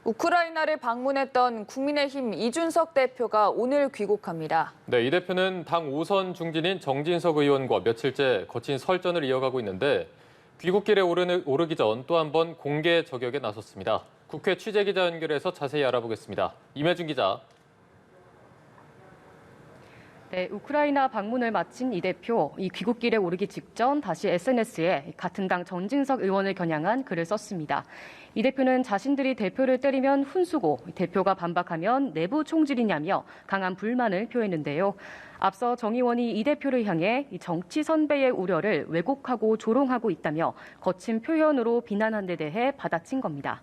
우크라이나를 방문했던 국민의힘 이준석 대표가 오늘 귀국합니다. 네, 이 대표는 당 5선 중진인 정진석 의원과 며칠째 거친 설전을 이어가고 있는데 귀국길에 오르기 전 또 한 번 공개 저격에 나섰습니다. 국회 취재기자 연결해서 자세히 알아보겠습니다. 임혜준 기자. 네, 우크라이나 방문을 마친 이 대표, 이 귀국길에 오르기 직전 다시 SNS에 같은 당 정진석 의원을 겨냥한 글을 썼습니다. 이 대표는 자신들이 대표를 때리면 훈수고 대표가 반박하면 내부 총질이냐며 강한 불만을 표했는데요. 앞서 정 의원이 이 대표를 향해 정치 선배의 우려를 왜곡하고 조롱하고 있다며 거친 표현으로 비난한 데 대해 받아친 겁니다.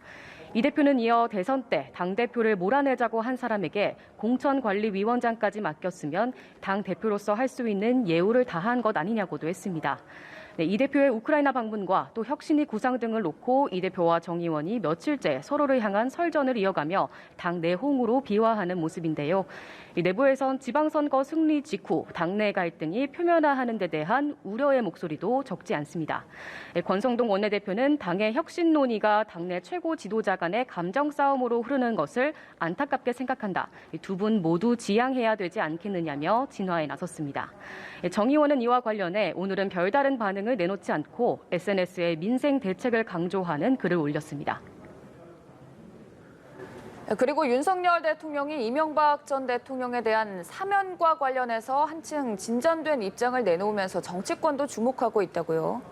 이 대표는 이어 대선 때 당대표를 몰아내자고 한 사람에게 공천관리위원장까지 맡겼으면 당대표로서 할 수 있는 예우를 다한 것 아니냐고도 했습니다. 네, 이 대표의 우크라이나 방문과 또 혁신이 구상 등을 놓고 이 대표와 정 의원이 며칠째 서로를 향한 설전을 이어가며 당 내홍으로 비화하는 모습인데요. 이 내부에선 지방선거 승리 직후 당내 갈등이 표면화하는 데 대한 우려의 목소리도 적지 않습니다. 권성동 원내대표는 당의 혁신 논의가 당내 최고 지도자 간의 감정 싸움으로 흐르는 것을 안타깝게 생각한다. 두 분 모두 지양해야 되지 않겠느냐며 진화에 나섰습니다. 정 의원은 이와 관련해 오늘은 별다른 반응을 내놓지 않고 SNS에 민생 대책을 강조하는 글을 올렸습니다. 그리고 윤석열 대통령이 이명박 전 대통령에 대한 사면과 관련해서 한층 진전된 입장을 내놓으면서 정치권도 주목하고 있다고요.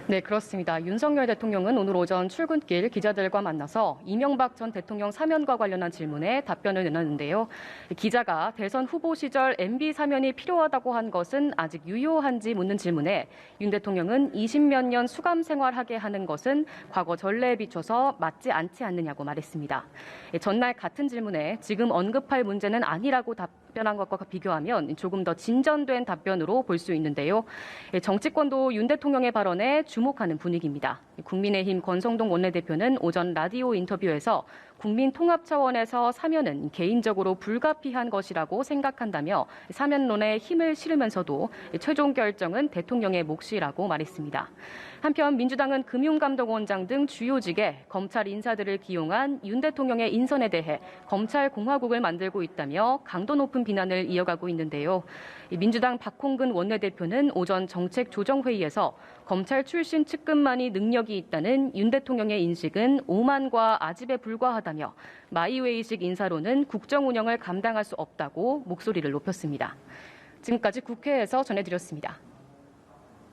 네, 그렇습니다. 윤석열 대통령은 오늘 오전 출근길 기자들과 만나서 이명박 전 대통령 사면과 관련한 질문에 답변을 내놨는데요. 기자가 대선 후보 시절 MB 사면이 필요하다고 한 것은 아직 유효한지 묻는 질문에 윤 대통령은 20몇 년 수감 생활하게 하는 것은 과거 전례에 비춰서 맞지 않지 않느냐고 말했습니다. 전날 같은 질문에 지금 언급할 문제는 아니라고 답변한 것과 비교하면 조금 더 진전된 답변으로 볼 수 있는데요. 정치권도 윤 대통령의 발언에 주목하는 분위기입니다. 국민의힘 권성동 원내대표는 오전 라디오 인터뷰에서 국민 통합 차원에서 사면은 개인적으로 불가피한 것이라고 생각한다며 사면론에 힘을 실으면서도 최종 결정은 대통령의 몫이라고 말했습니다. 한편 민주당은 금융감독원장 등 주요직에 검찰 인사들을 기용한 윤 대통령의 인선에 대해 검찰 공화국을 만들고 있다며 강도 높은 비난을 이어가고 있는데요. 민주당 박홍근 원내대표는 오전 정책조정회의에서 검찰 출신 측근만이 능력이 있다는 윤 대통령의 인식은 오만과 아집에 불과하다며 마이웨이식 인사로는 국정 운영을 감당할 수 없다고 목소리를 높였습니다. 지금까지 국회에서 전해드렸습니다.